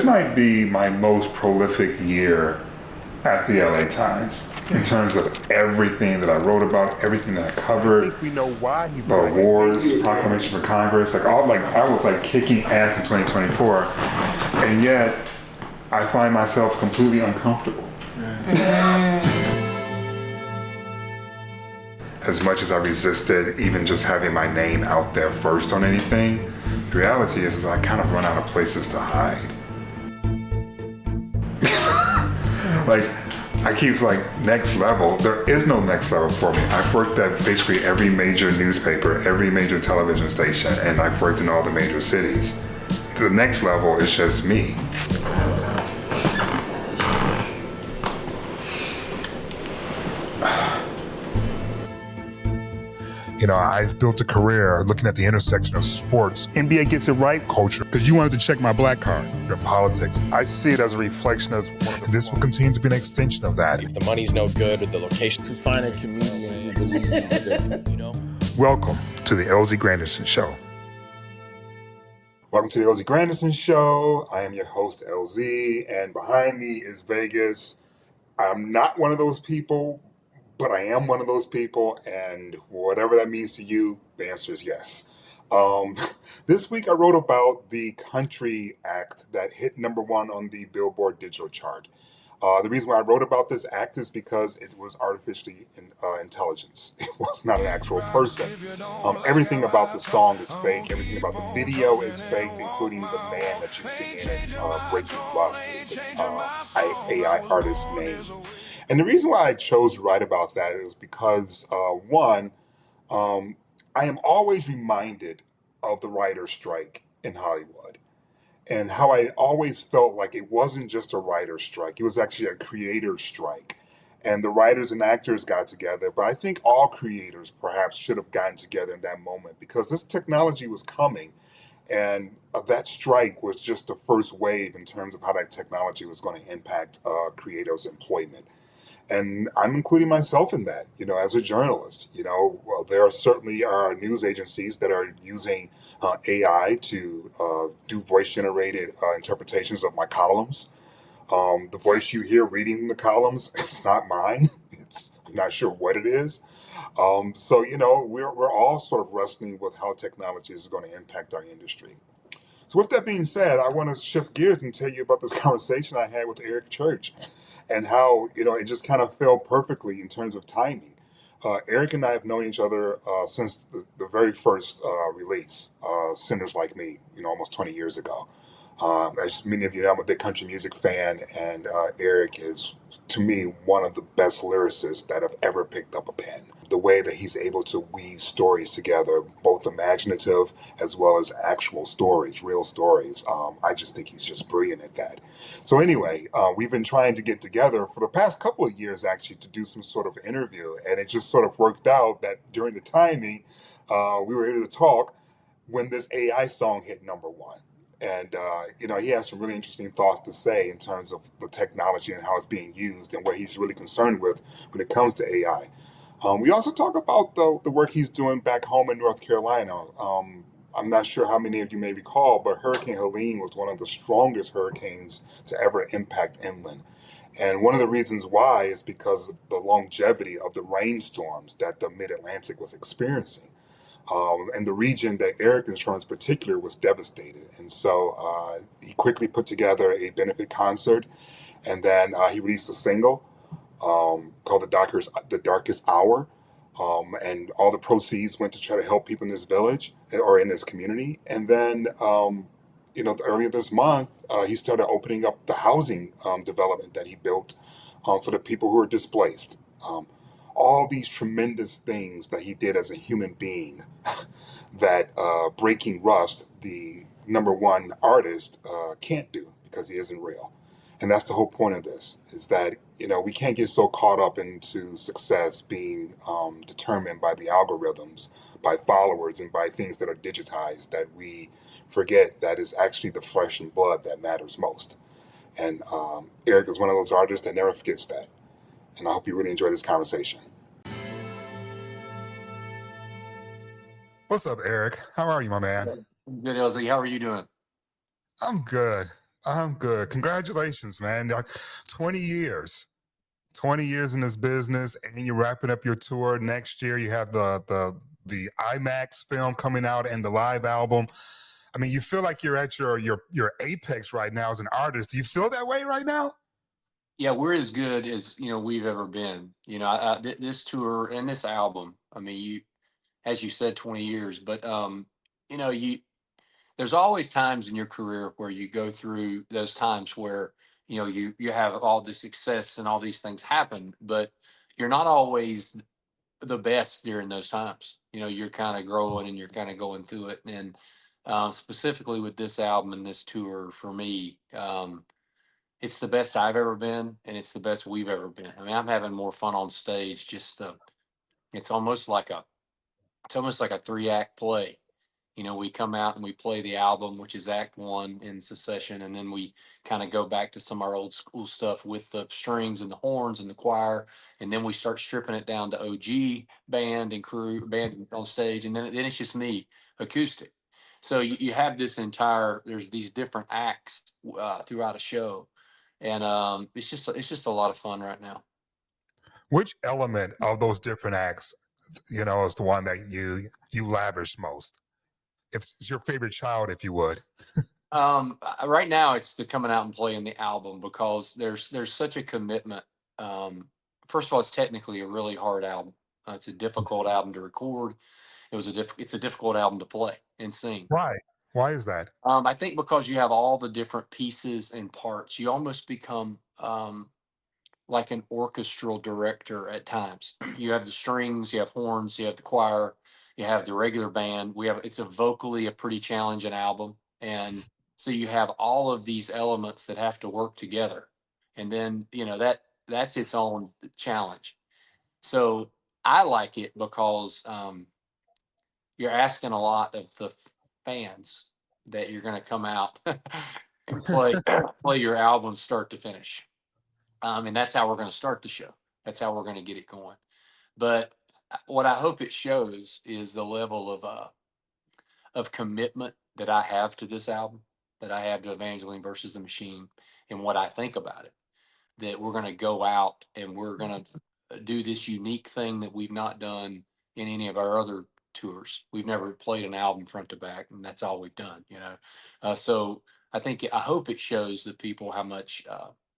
might be my most prolific year at the LA Times in terms of everything that I wrote about, everything that I covered. I think we know why he's the awards, proclamation for Congress, I was kicking ass in 2024, and yet I find myself completely uncomfortable. As much as I resisted even just having my name out there first on anything, the reality is I kind of run out of places to hide. I keep next level. There is no next level for me. I've worked at basically every major newspaper, every major television station, and I've worked in all the major cities. The next level is just me. I've built a career looking at the intersection of sports, NBA gets it right, culture, because you wanted to check my black card, and politics. I see it as a reflection of this will continue to be an extension of that. If the money's no good or the location. To find a comedian who believes that, Welcome to the LZ Granderson Show. Welcome to the LZ Granderson Show. I am your host, LZ, and behind me is Vegas. I'm not one of those people, but I am one of those people, and whatever that means to you, the answer is yes. This week I wrote about the Country Act that hit #1 on the Billboard digital chart. The reason why I wrote about this act is because it was artificially intelligence. It was not an actual person. Everything about the song is fake. Everything about the video is fake, including the man that you see in it. Breaking Rust is the AI artist's name. And the reason why I chose to write about that is because, one, I am always reminded of the writer's strike in Hollywood and how I always felt like it wasn't just a writer's strike. It was actually a creator's strike. And the writers and actors got together, but I think all creators perhaps should have gotten together in that moment because this technology was coming. And that strike was just the first wave in terms of how that technology was going to impact creators' employment. And I'm including myself in that, as a journalist. Well, there are certainly news agencies that are using AI to do voice-generated interpretations of my columns. The voice you hear reading the columns, it's not mine. I'm not sure what it is. So, we're all sort of wrestling with how technology is going to impact our industry. So with that being said, I want to shift gears and tell you about this conversation I had with Eric Church and how, it just kind of fell perfectly in terms of timing. Eric and I have known each other since the very first release, Sinners Like Me, almost 20 years ago. As many of you know, I'm a big country music fan, and Eric is, to me, one of the best lyricists that have ever picked up a pen. The way that he's able to weave stories together, both imaginative as well as actual stories, real stories. I just think he's just brilliant at that. So anyway, we've been trying to get together for the past couple of years, actually, to do some sort of interview. And it just sort of worked out that during the timing, we were able to talk when this AI song hit #1. And, he has some really interesting thoughts to say in terms of the technology and how it's being used and what he's really concerned with when it comes to AI. We also talk about the work he's doing back home in North Carolina. I'm not sure how many of you may recall, but Hurricane Helene was one of the strongest hurricanes to ever impact inland. And one of the reasons why is because of the longevity of the rainstorms that the mid-Atlantic was experiencing. And the region that Eric is from in particular was devastated. And so he quickly put together a benefit concert, and then he released a single called The Darkest Hour. And all the proceeds went to try to help people in this village or in this community. And then, earlier this month, he started opening up the housing development that he built for the people who are displaced. All these tremendous things that he did as a human being that Breaking Rust, the #1 artist, can't do because he isn't real. And that's the whole point of this, is that, we can't get so caught up into success being determined by the algorithms, by followers, and by things that are digitized that we forget that it's actually the flesh and blood that matters most. And Eric is one of those artists that never forgets that. And I hope you really enjoy this conversation. What's up, Eric? How are you, my man? good, LZ. How are you doing? I'm good. I'm good. Congratulations, man. 20 years. 20 years in this business, and you're wrapping up your tour next year. You have the IMAX film coming out and the live album. I mean, you feel like you're at your apex right now as an artist. Do you feel that way right now? Yeah, we're as good as we've ever been. This tour and this album. I mean, as you said, 20 years, but you there's always times in your career where you go through those times where you have all this success and all these things happen, but you're not always the best during those times. You're kind of growing and you're kind of going through it. And specifically with this album and this tour, for me, it's the best I've ever been, and it's the best we've ever been. I mean, I'm having more fun on stage. It's almost like a 3-act play. We come out and we play the album, which is Act One in Secession, and then we kind of go back to some of our old school stuff with the strings and the horns and the choir, and then we start stripping it down to OG band and crew band on stage, and then it's just me acoustic. So you have there's these different acts throughout a show, and it's just a lot of fun right now. Which element of those different acts, is the one that you lavish most? If it's your favorite child, if you would. Right now it's the coming out and playing the album because there's such a commitment. First of all, it's technically a really hard album. It's a difficult album to record. It's a difficult album to play and sing. Why? Why is that? I think because you have all the different pieces and parts, you almost become like an orchestral director at times. You have the strings, you have horns, you have the choir, you have the regular band. It's vocally a pretty challenging album, and so you have all of these elements that have to work together, and then that's its own challenge. So I like it because you're asking a lot of the fans that you're going to come out and play your album start to finish. And that's how we're going to start the show. That's how we're going to get it going. But what I hope it shows is the level of commitment that I have to this album, that I have to Evangeline versus the Machine, and what I think about it. That we're going to go out and we're going to do this unique thing that we've not done in any of our other tours. We've never played an album front to back, and that's all we've done. So I hope it shows the people how much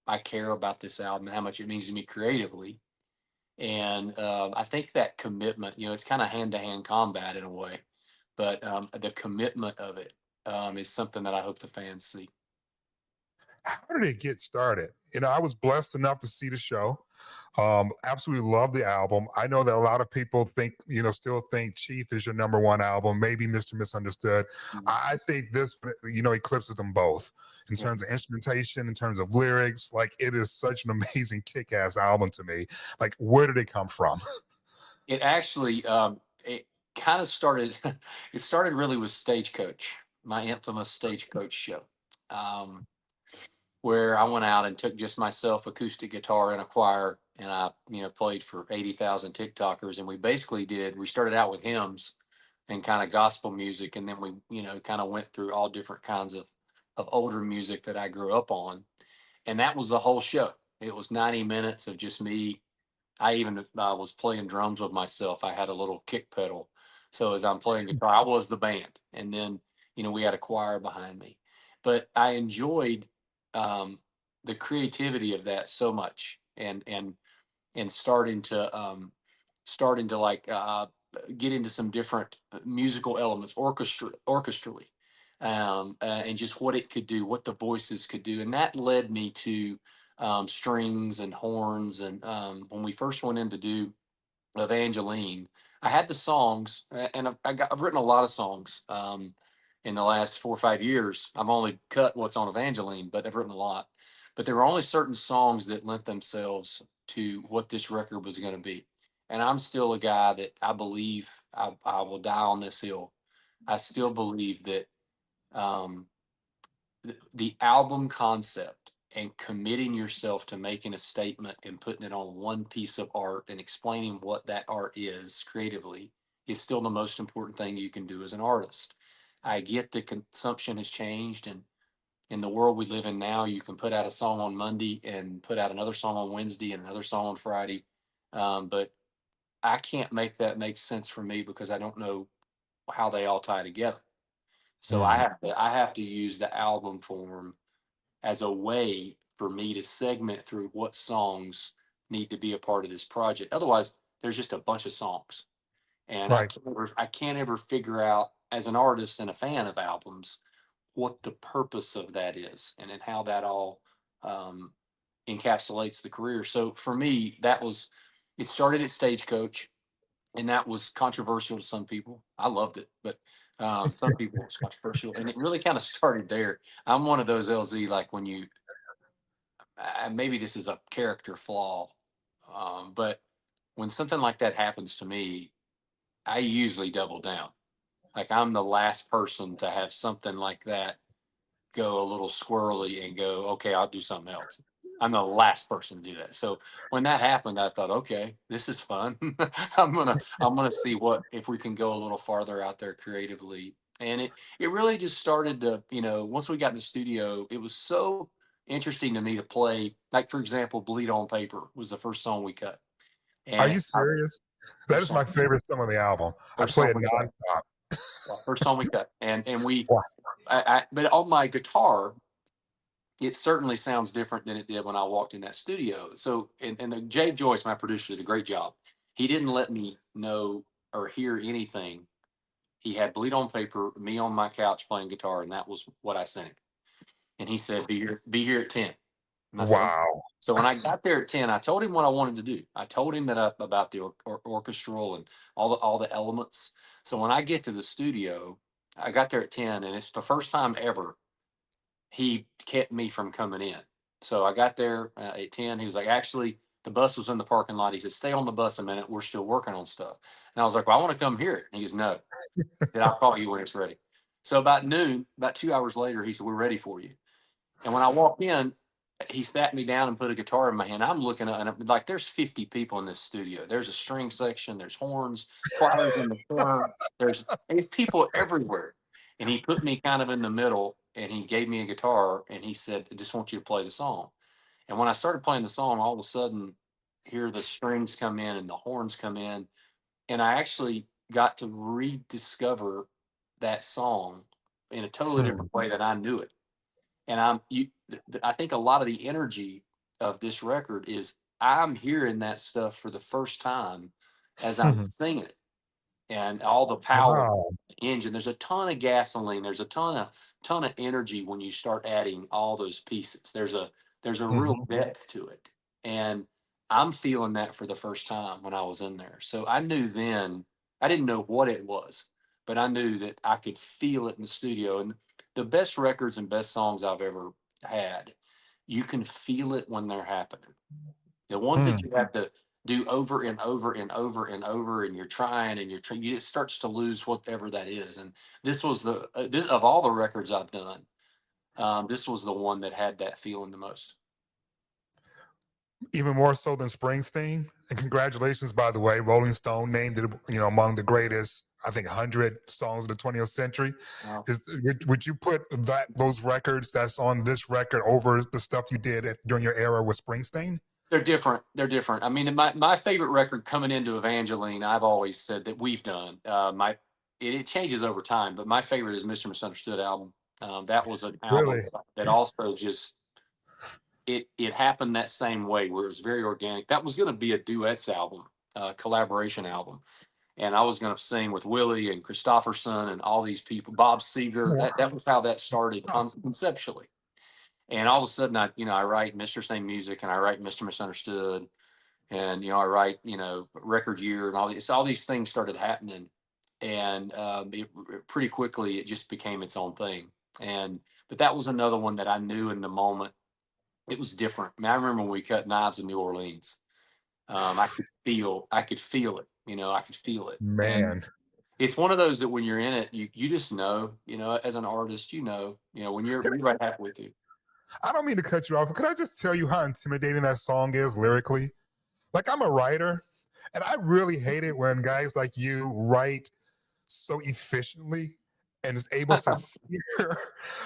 I care about this album and how much it means to me creatively. And I think that commitment, it's kind of hand to hand combat in a way, but the commitment of it is something that I hope the fans see. How did it get started? I was blessed enough to see the show. Absolutely love the album. I know that a lot of people still think Chief is your number one album, maybe Mr. Misunderstood. I think this, eclipses them both in terms of instrumentation, in terms of lyrics. Like, it is such an amazing kick-ass album to me. Like, where did it come from? It actually, it kind of started, it started really with Stagecoach, my infamous Stagecoach show. Where I went out and took just myself, acoustic guitar and a choir, and I, played for 80,000 TikTokers. And we started out with hymns and kind of gospel music. And then we, kind of went through all different kinds of older music that I grew up on. And that was the whole show. It was 90 minutes of just me. I even was playing drums with myself. I had a little kick pedal. So as I'm playing guitar, I was the band. And then, we had a choir behind me. But I enjoyed the creativity of that so much, and starting to like get into some different musical elements orchestrally, and just what it could do, what the voices could do, and that led me to strings and horns. And when we first went in to do Evangeline, I had the songs, and I've written a lot of songs. In the last 4 or 5 years, I've only cut what's on Evangeline, but I've written a lot. But there were only certain songs that lent themselves to what this record was going to be. And I'm still a guy that I believe I will die on this hill. I still believe that um, the album concept and committing yourself to making a statement and putting it on one piece of art and explaining what that art is creatively is still the most important thing you can do as an artist. I get that consumption has changed, and in the world we live in now, you can put out a song on Monday and put out another song on Wednesday and another song on Friday. But I can't make that make sense for me because I don't know how they all tie together. So Mm. I have to use the album form as a way for me to segment through what songs need to be a part of this project. Otherwise, there's just a bunch of songs, and Right. I can't ever figure out as an artist and a fan of albums what the purpose of that is, and then how that all um, encapsulates the career. So for me, it started at Stagecoach, and that was controversial to some people. I loved it, but some people it was controversial, and it really kind of started there. I'm one of those LZ, like when you maybe this is a character flaw, but when something like that happens to me, I usually double down. Like I'm the last person to have something like that go a little squirrely and go, okay, I'll do something else. I'm the last person to do that. So when that happened, I thought, okay, this is fun. I'm gonna see what if we can go a little farther out there creatively. And it really just started to, once we got in the studio, it was so interesting to me to play. Like for example, Bleed on Paper was the first song we cut. Are And you serious? That first is my song, favorite song on the album. I first play song it we cut. nonstop. Well, first song we cut. And we Wow. but on my guitar, it certainly sounds different than it did when I walked in that studio. So, and Jay Joyce, my producer, did a great job. He didn't let me know or hear anything. He had Bleed on Paper, me on my couch playing guitar, and that was what I sent him. And he said, "Be here at 10." And I said, "Okay." Wow. So when I got there at 10, I told him what I wanted to do. I told him that about the orchestral and all the elements. So when I get to the studio, I got there at 10, and it's the first time ever he kept me from coming in. So I got there at 10. He was like, actually, the bus was in the parking lot. He said, stay on the bus a minute. We're still working on stuff. And I was like, well, I want to come hear it. And he goes, no. Then I'll call you when it's ready. So about noon, about 2 hours later, he said, we're ready for you. And when I walked in, he sat me down and put a guitar in my hand. I'm looking at, and I'm like, there's 50 people in this studio. There's a string section, there's horns, choirs in the corner, there's people everywhere. And he put me kind of in the middle and he gave me a guitar and he said, I just want you to play the song. And when I started playing the song, all of a sudden, hear the strings come in and the horns come in. And I actually got to rediscover that song in a totally Hmm. different way than I knew it. And I think a lot of the energy of this record is I'm hearing that stuff for the first time as I'm singing it, and all the power, Wow. the engine. There's a ton of gasoline. There's a ton of energy when you start adding all those pieces. There's a real Mhm. depth to it, and I'm feeling that for the first time when I was in there. So I knew then I didn't know what it was, but I knew that I could feel it in the studio. And the best records and best songs I've ever had, you can feel it when they're happening. The ones Hmm. that you have to do over and over and over and over, and you're trying and it starts to lose whatever that is. And this was this of all the records I've done, this was the one that had that feeling the most. Even more so than Springsteen. And congratulations, by the way. Rolling Stone named it, among the greatest, I think, 100 songs of the 20th century. Wow. Would you put those records that's on this record over the stuff you did during your era with Springsteen? They're different. They're different. I mean, my favorite record coming into Evangeline, I've always said that we've done. It changes over time, but my favorite is Mr. Misunderstood album. That was an album Really? that also just it happened that same way where it was very organic. That was going to be a duets album, collaboration album, and I was going to sing with Willie and Christopherson and all these people, Bob Seger. That was how that started conceptually. And all of a sudden, I write Mr. Same Music and I write Mr. Misunderstood, and I write record year and all these things started happening, and pretty quickly it just became its own thing. And but that was another one that I knew in the moment it was different. I mean, I remember when we cut knives in New Orleans. I could feel it. I could feel it. And Man. it's one of those that when you're in it, you just know. As an artist, when you're right halfway with you. I don't mean to cut you off. Could I just tell you how intimidating that song is lyrically? Like, I'm a writer, and I really hate it when guys like you write so efficiently and is able to steer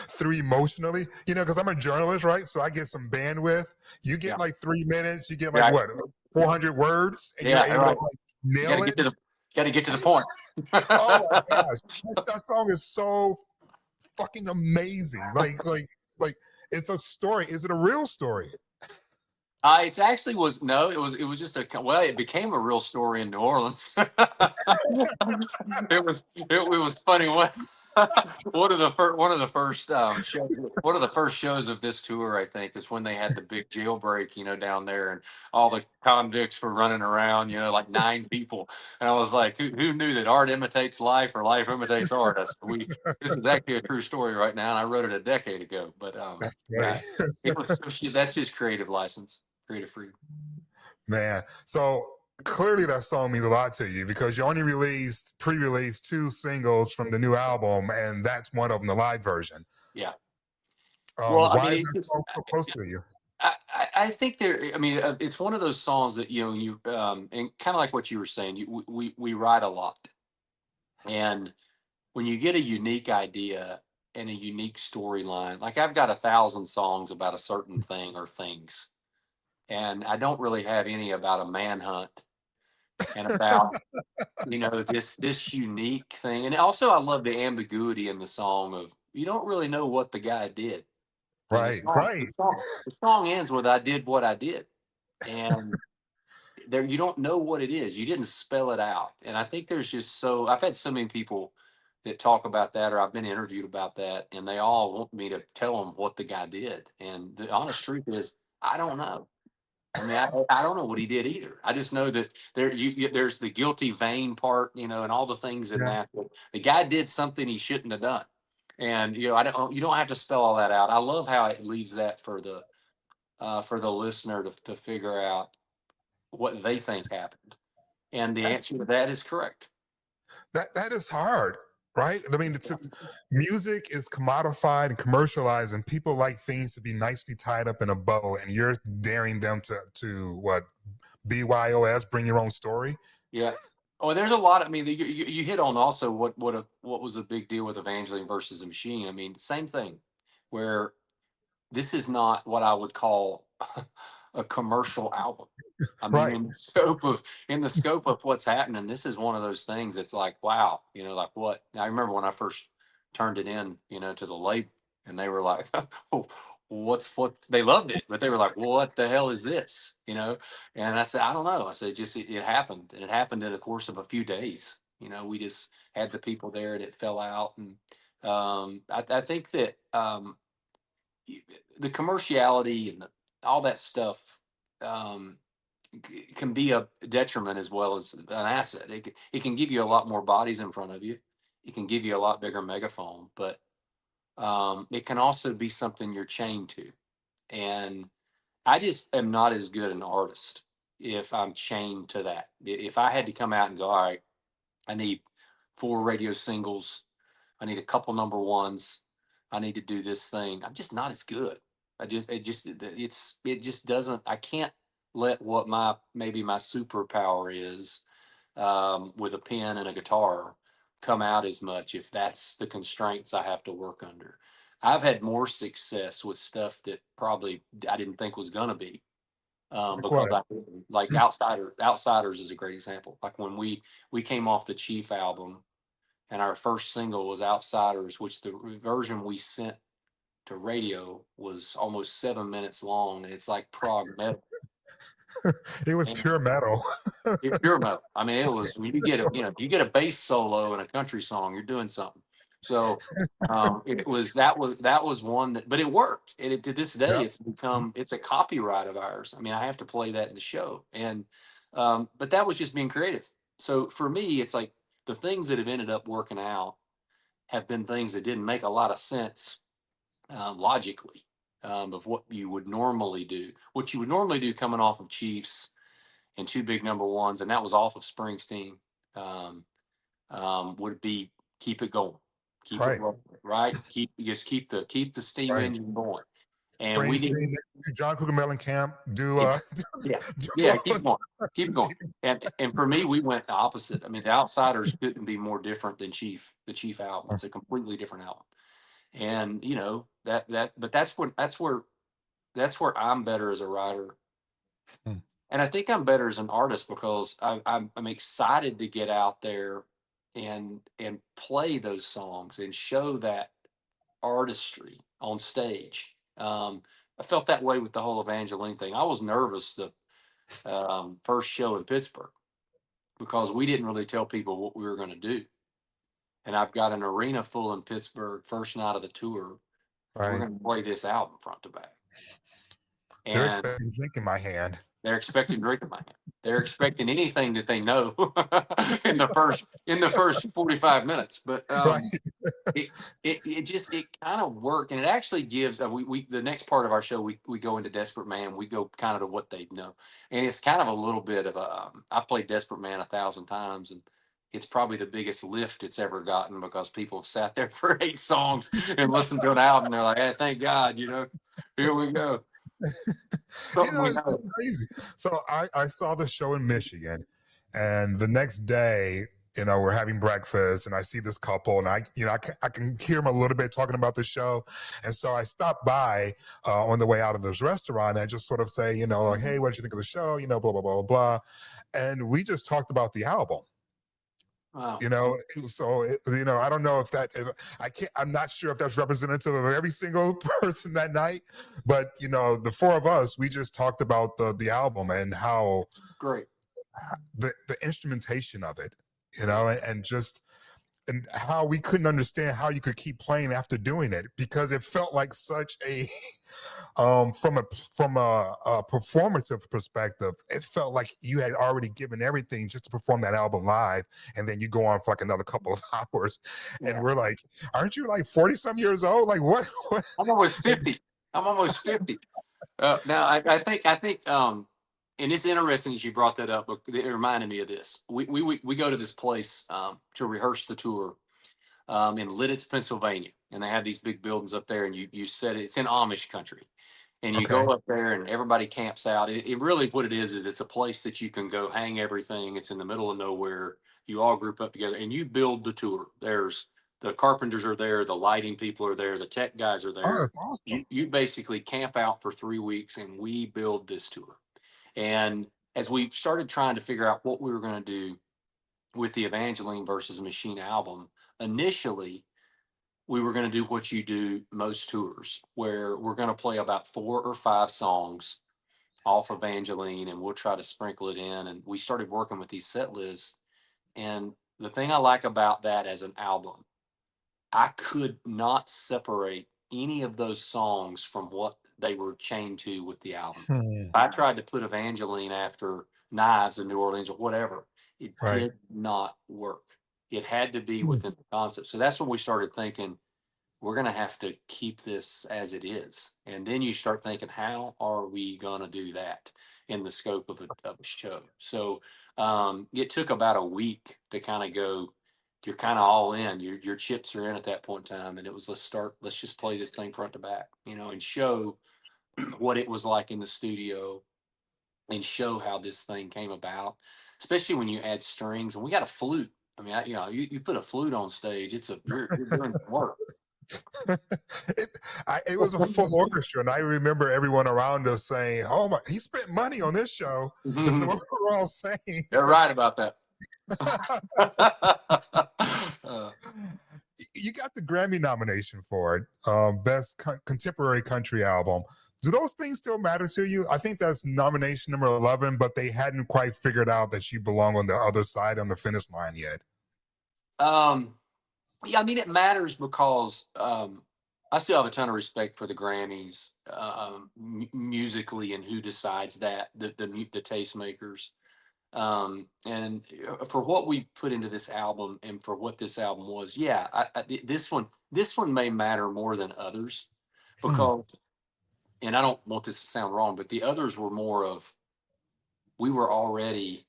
through emotionally, because I'm a journalist, right? So I get some bandwidth. You get Yeah. like 3 minutes, you get like Right. what, 400 words, and you're Yeah. able to Right. like You got to nail it. get to the point. Oh my gosh, that song is so fucking amazing. Like it's a story. Is it a real story? It's actually was no, it was just it became a real story in New Orleans. It was funny. One of the first shows, one of the first shows of this tour, I think, is when they had the big jailbreak, down there, and all the convicts were running around, like 9 people, and I was like, who knew that art imitates life or life imitates art? This is actually a true story right now, and I wrote it a decade ago, but That's yeah, funny. that's just creative license, creative freedom. Man, so clearly that song means a lot to you because you only pre-released 2 singles from the new album, and that's one of them, the live version. Yeah. Well, I Why mean, is that song so close to you? I think it's one of those songs that, and kind of like what you were saying, we write a lot. And when you get a unique idea and a unique storyline, like I've got 1,000 songs about a certain thing or things, and I don't really have any about a manhunt and about, this unique thing. And also I love the ambiguity in the song of, you don't really know what the guy did. The Right, song, right. the song ends with "I did what I did," and there you don't know what it is. You didn't spell it out, and I think I've had so many people that talk about that, or I've been interviewed about that, and they all want me to tell them what the guy did. And the honest truth is, I don't know. I mean, I don't know what he did either. I just know that there's the guilty vein part, and all the things in Yeah, that. But the guy did something he shouldn't have done, and you don't have to spell all that out. I love how it leaves that for the listener to figure out what they think happened, and the that's answer to that is correct. that is hard, right? I mean, music is commodified and commercialized, and people like things to be nicely tied up in a bow, and you're daring them to what, BYOS, bring your own story. Yeah. Oh, there's a lot. I mean, you hit on also what was a big deal with Evangeline versus the Machine. I mean, same thing, where this is not what I would call a commercial album. I mean, Right. in the scope of what's happening, this is one of those things. It's like, wow, like what? I remember when I first turned it in, to the label, and they were like, oh, what? They loved it, but they were like, well, what the hell is this? And I said, I don't know. I said, just it happened, and it happened in the course of a few days. We just had the people there, and it fell out, and I think that the commerciality and all that stuff um, can be a detriment as well as an asset. It can give you a lot more bodies in front of you. It can give you a lot bigger megaphone, but it can also be something you're chained to. And I just am not as good an artist if I'm chained to that. If I had to come out and go, all right, I need 4 radio singles, I need a couple number ones, I need to do this thing. I'm just not as good. It just doesn't. I can't let what maybe my superpower is with a pen and a guitar come out as much if that's the constraints I have to work under. I've had more success with stuff that probably I didn't think was gonna be Like because what? like outsiders is a great example. Like when we came off the Chief album and our first single was Outsiders, which the version we sent to radio was almost 7 minutes long, and it's like prog metal. It was And pure metal. it's pure metal. I mean, it was when you get a bass solo in a country song, you're doing something. So that was one but it worked. And to this day, Yep. it's a copyright of ours. I mean, I have to play that in the show, and but that was just being creative. So for me, it's like the things that have ended up working out have been things that didn't make a lot of sense logically of what you would normally do. What you would normally do coming off of Chiefs and 2 big number ones, and that was off of Springsteen, um, would be keep it going, keep it Right. rolling, right? Keep the steam Right. engine going. And we Springsteen, didn't. John Cougar Mellencamp, do Yeah, yeah, yeah. all Keep going, keep going. And for me, we went the opposite. I mean, the Outsiders couldn't be more different than Chief. The Chief album. It's a completely different album. And you know but that's where I'm better as a writer. Hmm. And I think I'm better as an artist because I'm excited to get out there and play those songs and show that artistry on stage. I felt that way with the whole Evangeline thing. I was nervous the first show in Pittsburgh because we didn't really tell people what we were going to do. And I've got an arena full in Pittsburgh, first night of the tour. We're Right. going to play this album front to back. They're And expecting drink in my hand. they're expecting drink in my hand. They're expecting anything that they know in the first 45 minutes. But Right. it kind of worked, and it actually gives we the next part of our show we go into Desperate Man. We go kind of to what they know, and it's kind of a little bit of a I played Desperate Man 1,000 times, and it's probably the biggest lift it's ever gotten because people have sat there for 8 songs and listened to an album. They're like, hey, thank God, here we go. Something we It's so know. crazy. So I saw the show in Michigan, and the next day, we're having breakfast, and I see this couple, and I can hear them a little bit talking about the show, and so I stopped by on the way out of this restaurant, and I just sort of say, like, hey, what did you think of the show? Blah blah blah blah blah, and we just talked about the album. Wow. So I don't know I'm not sure if that's representative of every single person that night, but the 4 of us, we just talked about the album and how Great. the instrumentation of it, and how we couldn't understand how you could keep playing after doing it, because it felt like such a from a performative perspective, it felt like you had already given everything just to perform that album live, and then you go on for like another couple of hours, and we're like, aren't you like 40 some years old? Like what? I'm almost 50. Now I think and it's interesting that you brought that up, but it reminded me of this. We go to this place to rehearse the tour in Lidditz, Pennsylvania, and they have these big buildings up there, and you said it's in Amish country, and you Okay. go up there and everybody camps out. It really what it is it's a place that you can go hang everything. It's in the middle of nowhere. You all group up together and you build the tour. There's the carpenters are there, the lighting people are there, the tech guys are Oh, there. that's awesome. You basically camp out for 3 weeks and we build this tour. And as we started trying to figure out what we were going to do with the Evangeline versus Machine album, initially we were going to do what you do most tours, where we're going to play about 4 or 5 songs off Evangeline and we'll try to sprinkle it in. And we started working with these set lists. And the thing I like about that as an album, I could not separate any of those songs from what they were chained to with the album. Hmm. If I tried to put Evangeline after Knives in New Orleans or whatever, it Right. did not work. It had to be Hmm. within the concept. So that's when we started thinking, we're going to have to keep this as it is. And then you start thinking, how are we going to do that in the scope of a show? So it took about a week to kind of go, you're kind of all in, your chips are in at that point in time. And it was, let's just play this thing front to back, and show what it was like in the studio and show how this thing came about, especially when you add strings. And we got a flute. I mean, you put a flute on stage, you're doing some work. It was a full orchestra, and I remember everyone around us saying, "Oh my, he spent money on this show." This is what we were all saying. They're right about that. You got the Grammy nomination for it, Best Contemporary Country Album. Do those things still matter to you? I think that's nomination number 11, but they hadn't quite figured out that you belong on the other side on the finish line yet. Yeah, I mean, it matters because I still have a ton of respect for the Grammys musically and who decides that, the tastemakers. And for what we put into this album and for what this album was, yeah, this one may matter more than others because, and I don't want this to sound wrong, but the others were more of, we were already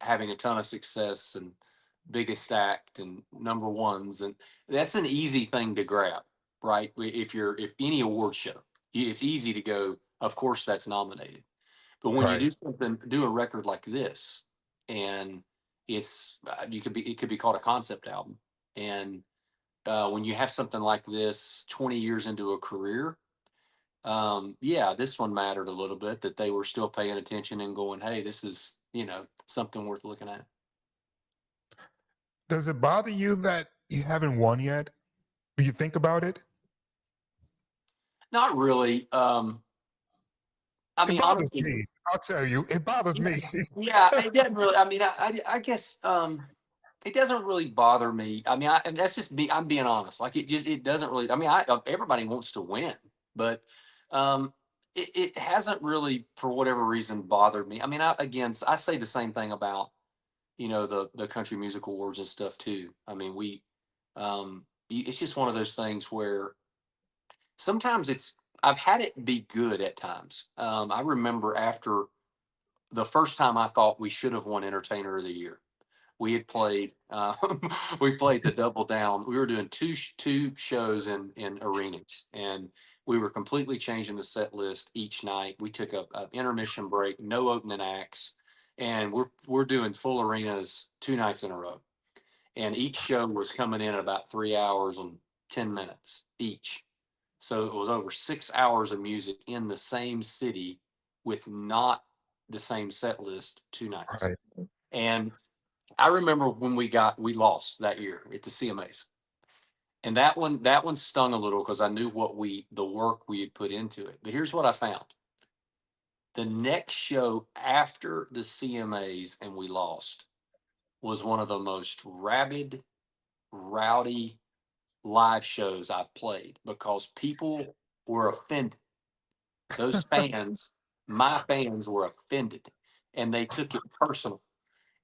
having a ton of success and biggest act and #1s, and that's an easy thing to grab, right? If any award show, It's easy to go, of course that's nominated. But when you Right. do a record like this, and it could be called a concept album. And when you have something like this 20 years into a career, yeah, this one mattered a little bit, that they were still paying attention and going, hey, this is, something worth looking at. Does it bother you that you haven't won yet? Do you think about it? Not really. I It mean, bothers honestly, me. I'll tell you, it bothers yeah, me. yeah, it doesn't really. I mean, I guess it doesn't really bother me. I mean, and that's just me. I'm being honest. Like it doesn't really. I mean, everybody wants to win, but um, it hasn't really, for whatever reason, bothered me. I mean, I say the same thing about the country music awards and stuff too. I mean, it's just one of those things where sometimes I've had it be good at times. I remember after the first time I thought we should have won Entertainer of the Year. We had played, we played the Double Down. We were doing two shows in arenas, and we were completely changing the set list each night. We took a intermission break, no opening acts, and we're doing full arenas 2 nights in a row. And each show was coming in at about 3 hours and 10 minutes each. So it was over 6 hours of music in the same city with not the same set list 2 nights. Right. And I remember when we lost that year at the CMAs. And that one stung a little because I knew the work we had put into it. But here's what I found. The next show after the CMAs and we lost was one of the most rabid, rowdy live shows I've played, because people were offended. Those fans, my fans, were offended, and they took it personal.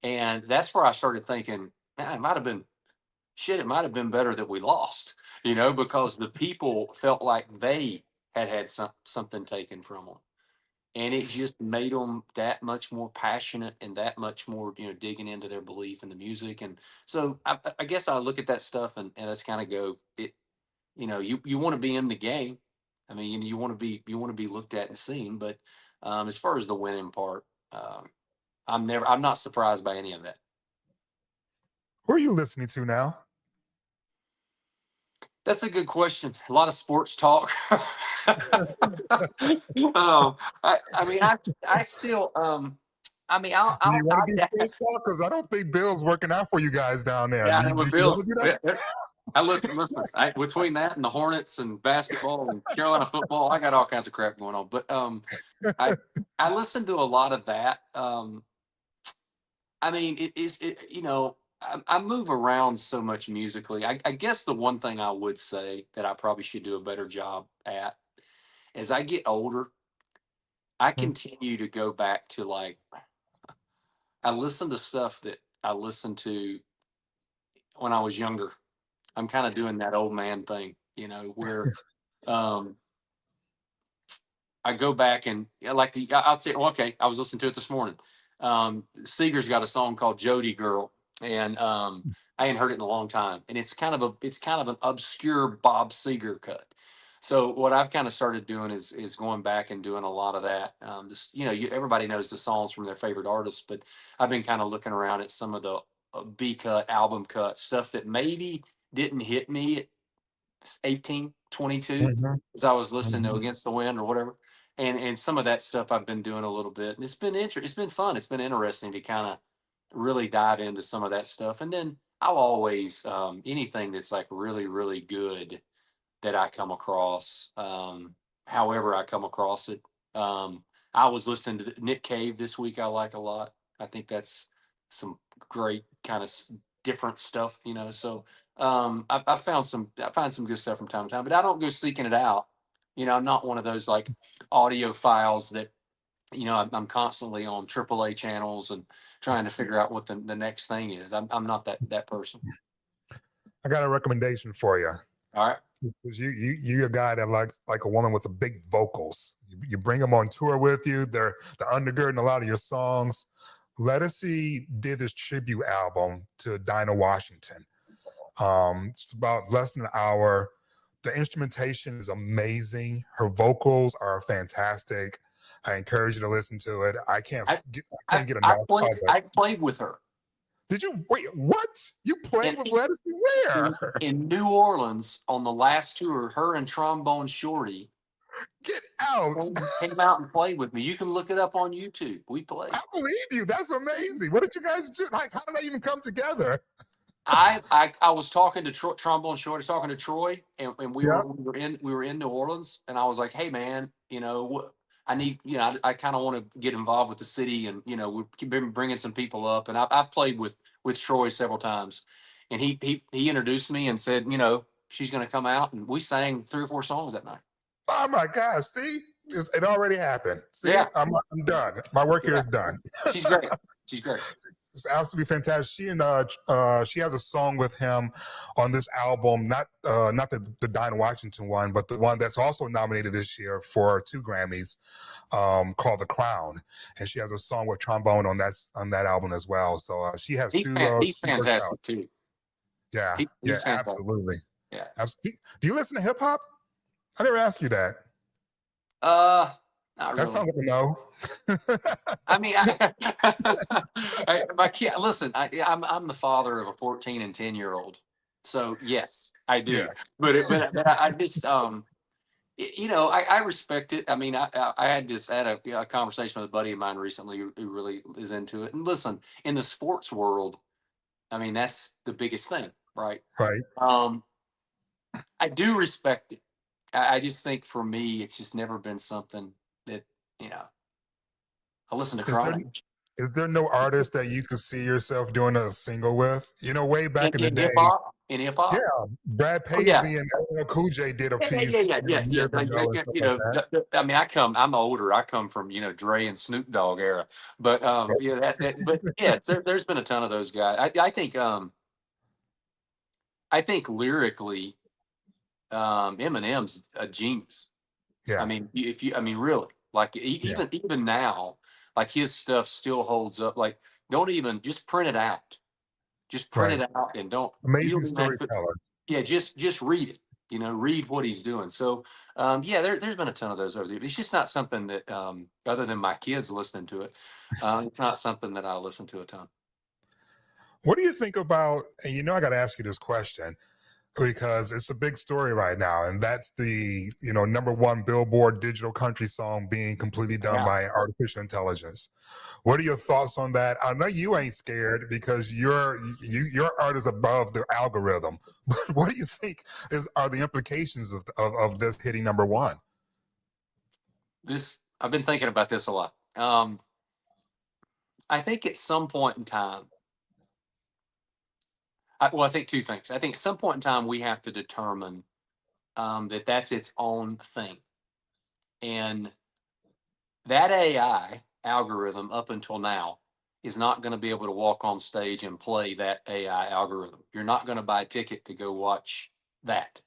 And that's where I started thinking, man, it might have been better that we lost, because the people felt like they had something taken from them. And it just made them that much more passionate and that much more, digging into their belief in the music. And so I guess I look at that stuff and just kind of go, you want to be in the game. I mean, you want to be looked at and seen. But as far as the winning part, I'm not surprised by any of that. Who are you listening to now? That's a good question. A lot of sports talk. I mean, I still, I mean, Do you want to be sports talk? Because I don't think Bill's working out for you guys down there. yeah, Do with you want Bills. to do that? I listen. Between that and the Hornets and basketball and Carolina football, I got all kinds of crap going on. But I I listen to a lot of that. I mean, I move around so much musically. I guess the one thing I would say that I probably should do a better job at, as I get older, I Mhm. continue to go back to, like, I listen to stuff that I listened to when I was younger. I'm kind of doing that old man thing, where um, I go back and I'll say, well, okay, I was listening to it this morning. Seeger's got a song called Jody Girl, and I hadn't heard it in a long time. And it's kind of an obscure Bob Seger cut. So what I've kind of started doing is going back and doing a lot of that. Everybody knows the songs from their favorite artists, but I've been kind of looking around at some of the B cut, album cut stuff that maybe didn't hit me at 18, 22, Mhm. as I was listening to Mhm. Against the Wind or whatever. And some of that stuff I've been doing a little bit. And it's been fun. It's been interesting to kind of really dive into some of that stuff. And then I'll always anything that's like really, really good that I come across, however I come across it. I was listening to Nick Cave this week. I like a lot. I think that's some great kind of different stuff, So I find some good stuff from time to time, but I don't go seeking it out. I'm not one of those like audio files that I'm constantly on AAA channels and trying to figure out what the next thing is. I'm not that person. I got a recommendation for you. All right. Because you're a guy that likes like a woman with a big vocals. You bring them on tour with you. They're undergirding a lot of your songs. Ledisi did this tribute album to Dinah Washington. It's about less than an hour. The instrumentation is amazing. Her vocals are fantastic. I encourage you to listen to it. I can't get enough of it. I played with her. Did you wait? What? You played with Ledisi? Where? In New Orleans on the last tour, her and Trombone Shorty Get out. came out and played with me. You can look it up on YouTube. We played. I believe you. That's amazing. What did you guys do? Like, how did that even come together? I was talking to Trombone Shorty, talking to Troy, and we were in New Orleans, and I was like, hey man, I need, I kind of want to get involved with the city, and we've been bringing some people up, and I've played with Troy several times, and he introduced me and said, she's going to come out, and we sang 3 or 4 songs that night. Oh my gosh! See, it already happened. See, yeah. I'm done. My work here is done. She's great. She's great. It's absolutely fantastic. She has a song with him on this album, not the Dinah Washington one, but the one that's also nominated this year for 2 Grammys, called The Crown, and she has a song with trombone on that album as well. So she has he's 2. He's fantastic too. Yeah, he's absolutely. Yeah. Absolutely. Do you listen to hip hop? I never asked you that. Not that really. sounds like a no. I mean, my kid. Listen, I'm the father of a 14 and 10-year-old, so yes, I do. Yes. But I just I respect it. I mean, I had a conversation with a buddy of mine recently who really is into it. And listen, in the sports world, I mean, that's the biggest thing, right? Right. I do respect it. I just think for me, it's just never been something that, I listen to Chronic. Is there no artist that you could see yourself doing a single with? Way back in the day. In hip hop? Yeah. Brad Paisley and LL Cool J did a piece. Yeah. I mean, I'm older. I come from, Dre and Snoop Dogg era. But, there's been a ton of those guys. I think lyrically, Eminem's a genius. Yeah. I mean, really, like even now, like his stuff still holds up. Like, don't even just print it out. Just print it out and don't. Amazing storyteller. Yeah, just read it. Read what he's doing. So, there's been a ton of those over there. It's just not something that, other than my kids listening to it, it's not something that I listen to a ton. What do you think about? And I got to ask you this question, because it's a big story right now, and that's the #1 Billboard digital country song being completely done by artificial intelligence. What are your thoughts on that? I know you ain't scared because your art is above the algorithm, but what do you think are the implications of this hitting #1? I've been thinking about this a lot. I think at some point in time, I think 2 things. I think at some point in time, we have to determine that that's its own thing. And that AI algorithm up until now is not going to be able to walk on stage and play that AI algorithm. You're not going to buy a ticket to go watch that.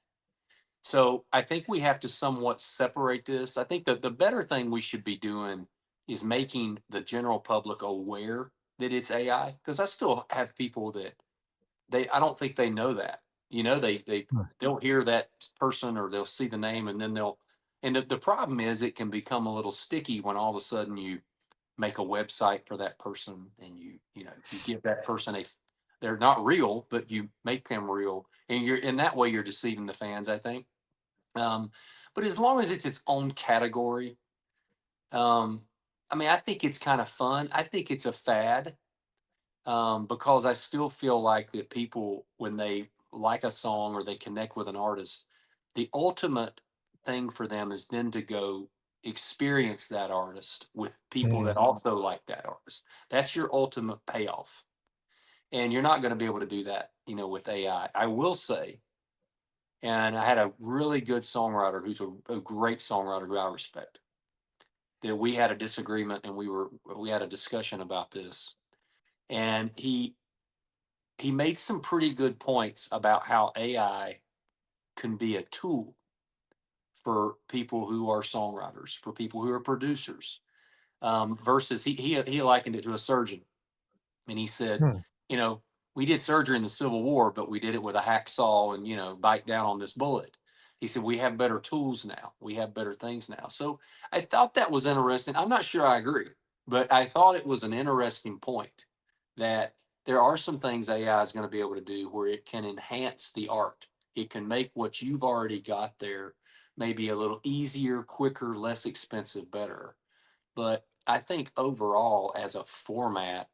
So I think we have to somewhat separate this. I think that the better thing we should be doing is making the general public aware that it's AI, because I still have people that I don't think they know that. They'll hear that person or they'll see the name, and then the problem is it can become a little sticky when all of a sudden you make a website for that person and you give that person they're not real, but you make them real, and in that way you're deceiving the fans, I think. But as long as it's its own category, I think it's kind of fun. I think it's a fad. Because I still feel like that people, when they like a song or they connect with an artist, the ultimate thing for them is then to go experience that artist with people that also like that artist. That's your ultimate payoff. And you're not going to be able to do that, with AI. I will say, and I had a really good songwriter who's a great songwriter who I respect, that we had a disagreement and we had a discussion about this. And he made some pretty good points about how AI can be a tool for people who are songwriters, for people who are producers, versus he likened it to a surgeon. And he said, we did surgery in the Civil War, but we did it with a hacksaw and, bite down on this bullet. He said, we have better tools now. We have better things now. So I thought that was interesting. I'm not sure I agree, but I thought it was an interesting point that there are some things AI is going to be able to do where it can enhance the art. It can make what you've already got there maybe a little easier, quicker, less expensive, better. But I think overall, as a format,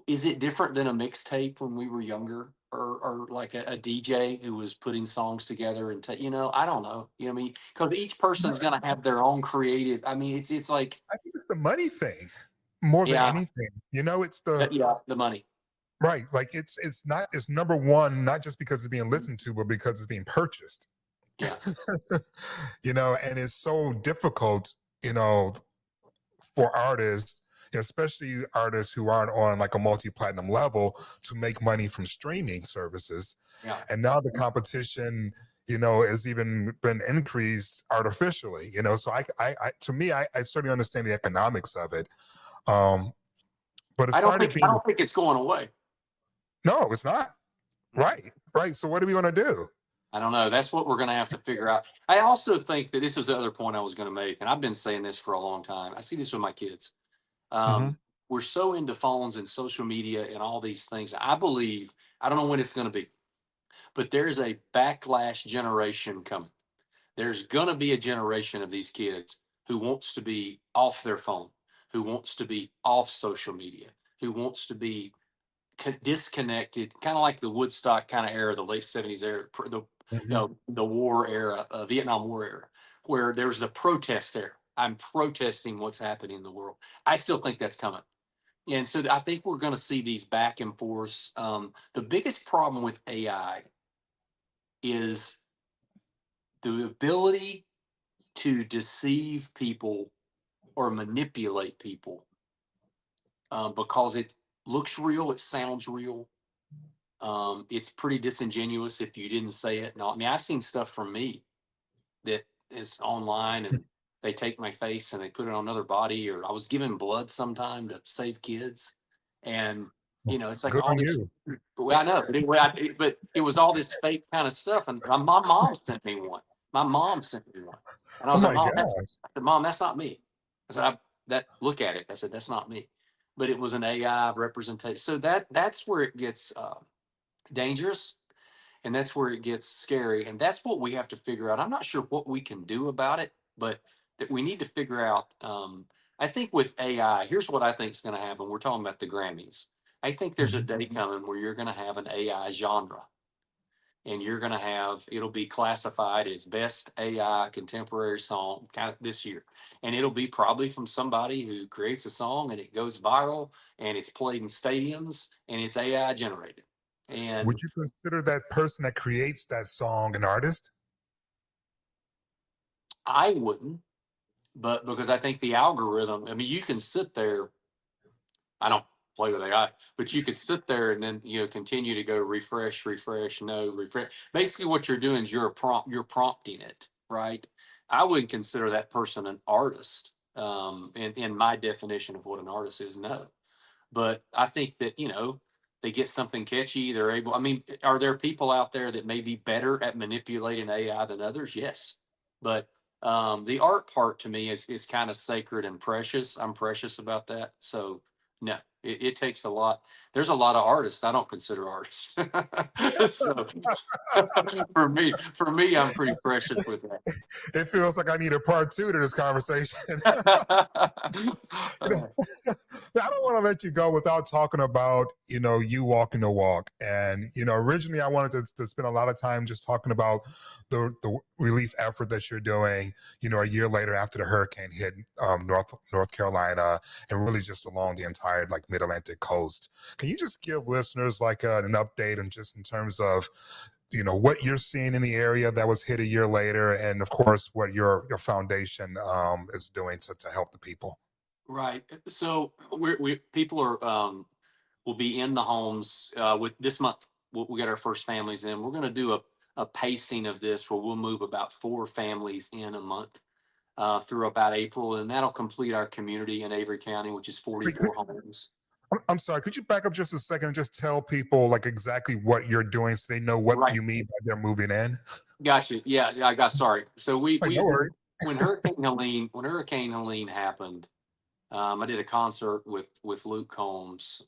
is it different than a mixtape when we were younger, or like a DJ who was putting songs together and I don't know. You know what I mean? Because each person's gonna have their own creative. I mean, it's like I think it's the money thing more than yeah, anything. It's the yeah, the money. right. Like it's number one, not just because it's being listened to, but because it's being purchased. Yeah, And it's so difficult, for artists, especially artists who aren't on like a multi-platinum level, to make money from streaming services. yeah. And now the competition, has even been increased artificially. So to me, I certainly understand the economics of it. But as far as I being, don't think it's going away. no, it's not. Right. So what are we going to do? I don't know. That's what we're going to have to figure out. I also think that this is the other point I was going to make, and I've been saying this for a long time. I see this with my kids. Mm-hmm. We're so into phones and social media and all these things. I believe, I don't know when it's going to be, but there's a backlash generation coming. There's going to be a generation of these kids who wants to be off their phone, who wants to be off social media, who wants to be disconnected, kind of like the Woodstock kind of era, the late 70s era, the war era, Vietnam War era, where there's the protest there. I'm protesting what's happening in the world. I still think that's coming. And so I think we're going to see these back and forths. The biggest problem with AI is the ability to deceive people or manipulate people because it looks real, it sounds real. It's pretty disingenuous if you didn't say it. No, I mean, I've seen stuff from me that is online and they take my face and they put it on another body, or I was giving blood sometime to save kids. And, it's like Good all on this. you. Well, I know, but anyway, but it was all this fake kind of stuff. And my mom sent me one. My mom sent me one. And I Oh was like, my Mom, God. I said, Mom, that's not me. I said, look at it. I said, that's not me. But it was an AI representation. So that's where it gets dangerous, and that's where it gets scary, and that's what we have to figure out. I'm not sure what we can do about it, but that we need to figure out. I think with AI, here's what I think is going to happen. We're talking about the Grammys. I think there's a day coming where you're going to have an AI genre, and you're going to have, it'll be classified as best AI contemporary song kind of this year, and it'll be probably from somebody who creates a song and it goes viral and it's played in stadiums and it's AI generated. And Would you consider that person that creates that song an artist? I wouldn't, but because I think the algorithm, I mean, you can sit there, I don't play with AI, but you could sit there and then, continue to go refresh, no, refresh. Basically what you're doing is you're prompting it, right? I wouldn't consider that person an artist. In my definition of what an artist is, no. But I think that, they get something catchy. They're able, I mean, are there people out there that may be better at manipulating AI than others? Yes. But the art part to me is kind of sacred and precious. I'm precious about that. So no, it takes a lot. There's a lot of artists I don't consider artists. So for me, I'm pretty precious with that. It feels like I need a part two to this conversation. I don't want to let you go without talking about, you walking the walk. And, originally I wanted to spend a lot of time just talking about the relief effort that you're doing, a year later after the hurricane hit North Carolina, and really just along the entire like mid-Atlantic coast. Can you just give listeners like an update and just in terms of, what you're seeing in the area that was hit a year later, and of course what your foundation is doing to help the people? Right. So we people are will be in the homes with this month. We got our first families in. We're going to do a pacing of this where we'll move about 4 families in a month through about April, and that'll complete our community in Avery County, which is 44 homes. I'm sorry, could you back up just a second and just tell people like exactly what you're doing so they know what Right. you mean by they're moving in? Gotcha. Yeah, I got sorry. So Like, no worries. when Hurricane Helene happened, I did a concert with Luke Combs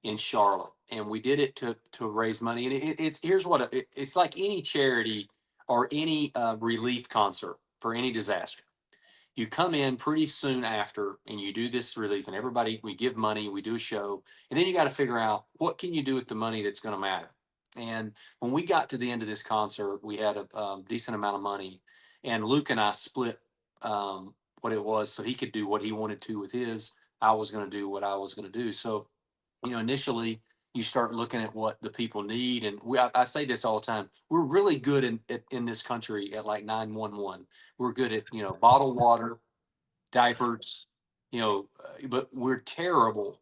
in Charlotte, and we did it to raise money. And it's here's what it's like any charity or any relief concert for any disaster. You come in pretty soon after and you do this relief, and everybody, we give money, we do a show, and then you got to figure out what can you do with the money that's going to matter. And when we got to the end of this concert, we had a decent amount of money, and Luke and I split what it was so he could do what he wanted to with his. I was going to do what I was going to do. So, initially you start looking at what the people need, and I say this all the time. We're really good in this country at like 911. We're good at bottled water, diapers, but we're terrible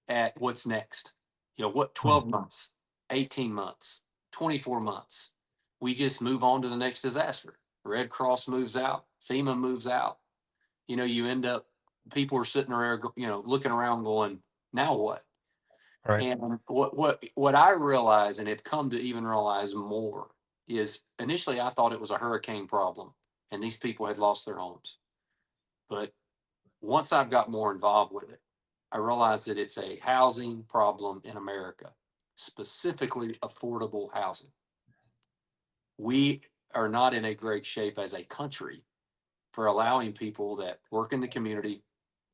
at what's next. What 12 months, 18 months, 24 months. We just move on to the next disaster. Red Cross moves out, FEMA moves out. You end up, people are sitting around, looking around going, now what? Right. And what I realize, and have come to even realize more, is initially I thought it was a hurricane problem and these people had lost their homes. But once I've got more involved with it, I realized that it's a housing problem in America, specifically affordable housing. We are not in a great shape as a country for allowing people that work in the community,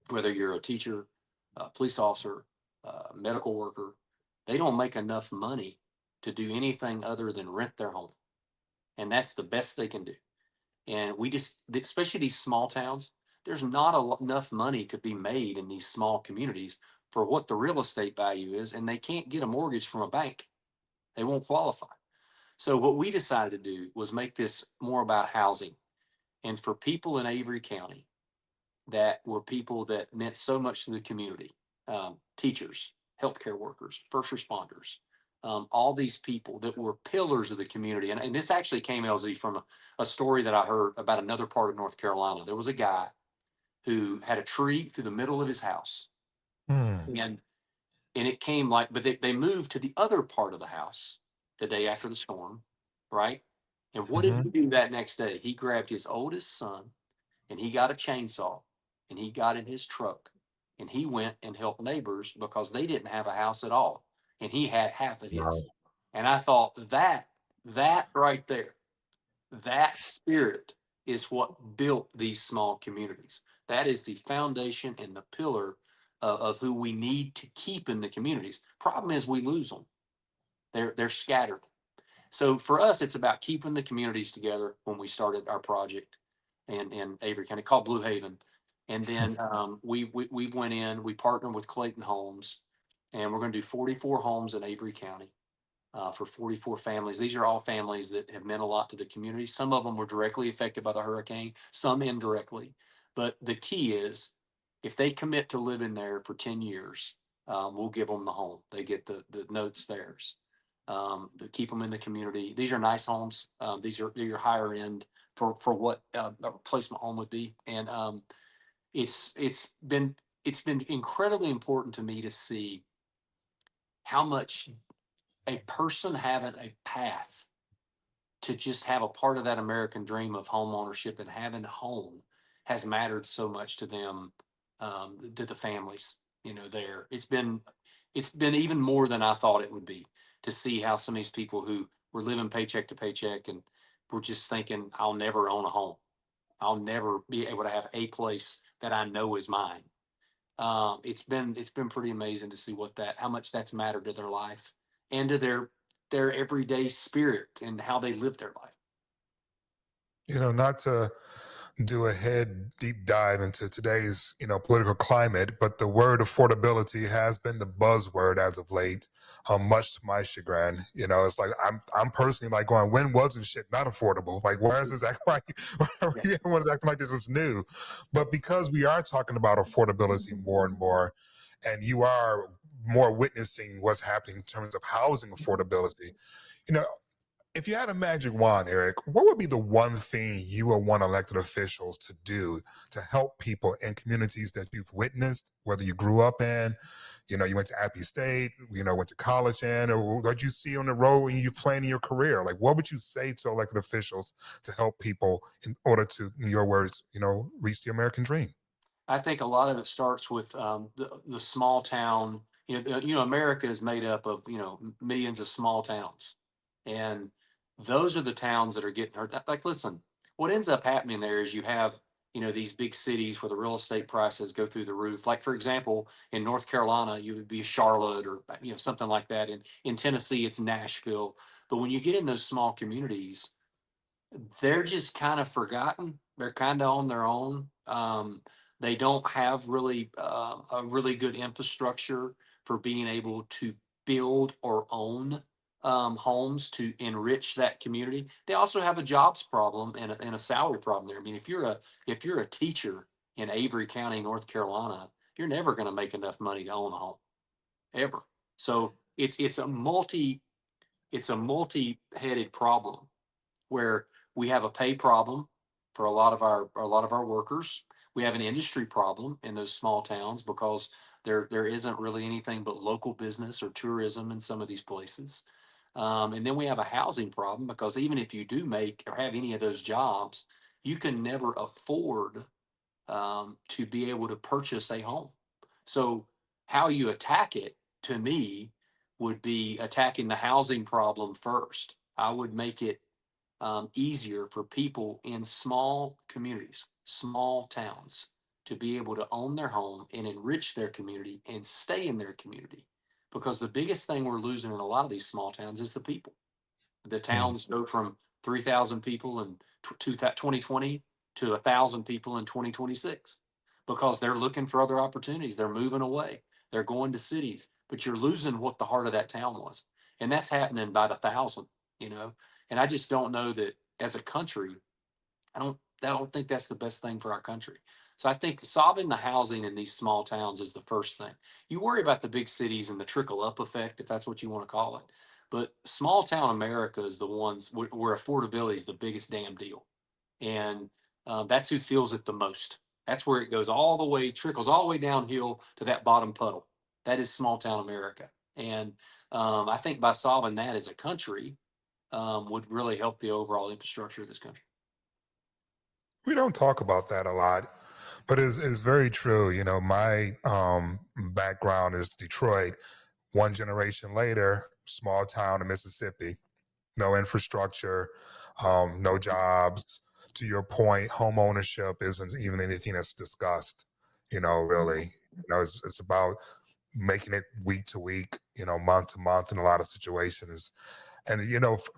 whether you're a teacher, a police officer, a medical worker, they don't make enough money to do anything other than rent their home. And that's the best they can do. And we just, especially these small towns, there's not enough money to be made in these small communities for what the real estate value is. And they can't get a mortgage from a bank. They won't qualify. So what we decided to do was make this more about housing. And for people in Avery County that were people that meant so much to the community, teachers, healthcare workers, first responders, all these people that were pillars of the community. And this actually came, LZ, from a story that I heard about another part of North Carolina. There was a guy who had a tree through the middle of his house. And it came like, but they moved to the other part of the house the day after the storm, right? And what did he do that next day? He grabbed his oldest son and he got a chainsaw and he got in his truck and he went and helped neighbors because they didn't have a house at all. And he had half of his. Wow. And I thought that right there, that spirit is what built these small communities. That is the foundation and the pillar of who we need to keep in the communities. Problem is we lose them. They're scattered. So for us, it's about keeping the communities together. When we started our project in Avery County called Blue Haven, and then we went in, we partnered with Clayton Homes, and we're going to do 44 homes in Avery County for 44 families. These are all families that have meant a lot to the community. Some of them were directly affected by the hurricane, some indirectly. But the key is, if they commit to living there for 10 years, we'll give them the home. They get the notes theirs. To keep them in the community. These are nice homes. These are higher end for what a replacement home would be. And it's been incredibly important to me to see how much a person having a path to just have a part of that American dream of home ownership and having a home has mattered so much to them, to the families, there. It's been even more than I thought it would be, to see how some of these people who were living paycheck to paycheck and were just thinking, I'll never own a home. I'll never be able to have a place that I know is mine. It's been pretty amazing to see how much that's mattered to their life and to their everyday spirit and how they live their life. Not to do a head deep dive into today's, political climate, but the word affordability has been the buzzword as of late, much to my chagrin. It's like I'm personally like going, when wasn't shit not affordable? Like, why is this everyone's acting like this is new? But because we are talking about affordability more and more, and you are more witnessing what's happening in terms of housing affordability, If you had a magic wand, Eric, what would be the one thing you would want elected officials to do to help people in communities that you've witnessed, whether you grew up in, you went to Appy State, went to college in, or what you see on the road when you plan your career? Like, what would you say to elected officials to help people in order to, in your words, reach the American dream? I think a lot of it starts with the small town. America is made up of millions of small towns, and those are the towns that are getting hurt. Like, listen, what ends up happening there is you have these big cities where the real estate prices go through the roof. Like, for example, in North Carolina, you would be Charlotte or something like that. In Tennessee, it's Nashville. But when you get in those small communities, they're just kind of forgotten. They're kind of on their own. They don't have really a really good infrastructure for being able to build or own homes to enrich that community. They also have a jobs problem and a salary problem there. I mean, if you're a teacher in Avery County, North Carolina, you're never going to make enough money to own a home ever. So it's a multi-headed problem where we have a pay problem for a lot of our workers. We have an industry problem in those small towns because there isn't really anything but local business or tourism in some of these places. And then we have a housing problem because even if you do make or have any of those jobs, you can never afford to be able to purchase a home. So how you attack it, to me, would be attacking the housing problem first. I would make it easier for people in small communities, small towns, to be able to own their home and enrich their community and stay in their community. Because the biggest thing we're losing in a lot of these small towns is the people. The towns go from 3,000 people in 2020 to 1,000 people in 2026 because they're looking for other opportunities. They're moving away. They're going to cities, but you're losing what the heart of that town was. And that's happening by the thousand, you know. And I just don't know that as a country, I don't think that's the best thing for our country. So I think solving the housing in these small towns is the first thing. You worry about the big cities and the trickle up effect, if that's what you want to call it. But small town America is the ones where affordability is the biggest damn deal. And that's who feels it the most. That's where it goes all the way, trickles all the way downhill to that bottom puddle. That is small town America. And I think by solving that as a country would really help the overall infrastructure of this country. We don't talk about that a lot, but it's very true. My background is Detroit. One generation later, small town in Mississippi, no infrastructure, no jobs. To your point, home ownership isn't even anything that's discussed, really. It's about making it week to week, month to month in a lot of situations. And,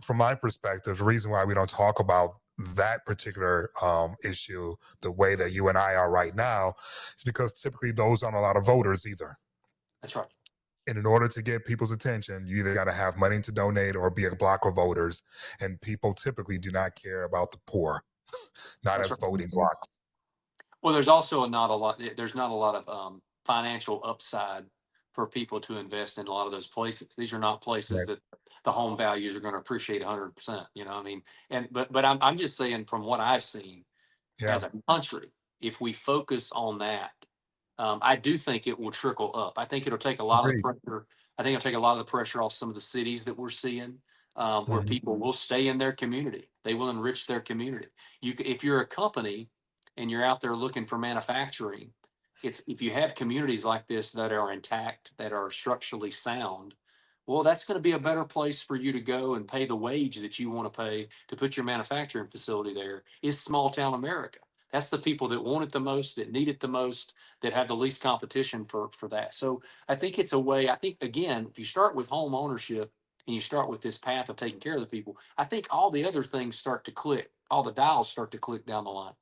from my perspective, the reason why we don't talk about that particular issue the way that you and I are right now is because typically those aren't a lot of voters either. That's right. And in order to get people's attention, you either got to have money to donate or be a block of voters. And people typically do not care about the poor, not That's as right. voting blocks. Well, there's also not a lot. There's not a lot of financial upside for people to invest in a lot of those places. These are not places Right. that the home values are going to appreciate 100%. I mean, but I'm just saying from what I've seen Yeah. as a country, if we focus on that, I do think it will trickle up. I think it'll take a lot of the Agreed. pressure. I think it'll take a lot of the pressure off some of the cities that we're seeing, where Mhm. people will stay in their community. They will enrich their community. If you're a company and you're out there looking for manufacturing, if you have communities like this that are intact, that are structurally sound, well, that's going to be a better place for you to go and pay the wage that you want to pay to put your manufacturing facility there. Is small town America. That's the people that want it the most, that need it the most, that have the least competition for that. So I think it's a way. I think, again, if you start with home ownership and you start with this path of taking care of the people, I think all the other things start to click. All the dials start to click down the line.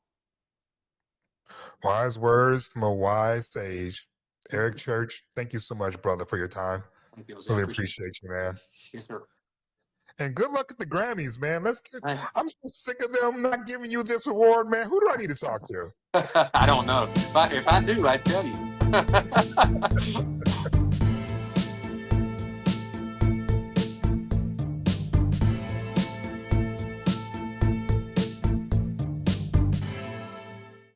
Wise words from a wise sage. Eric Church, thank you so much, brother, for your time. Thank you, LZ. I Really appreciate appreciate you, man. it. Yes, sir. And good luck at the Grammys, man. Hey. I'm so sick of them not giving you this award, man. Who do I need to talk to? I don't know. If I do, I'd tell you.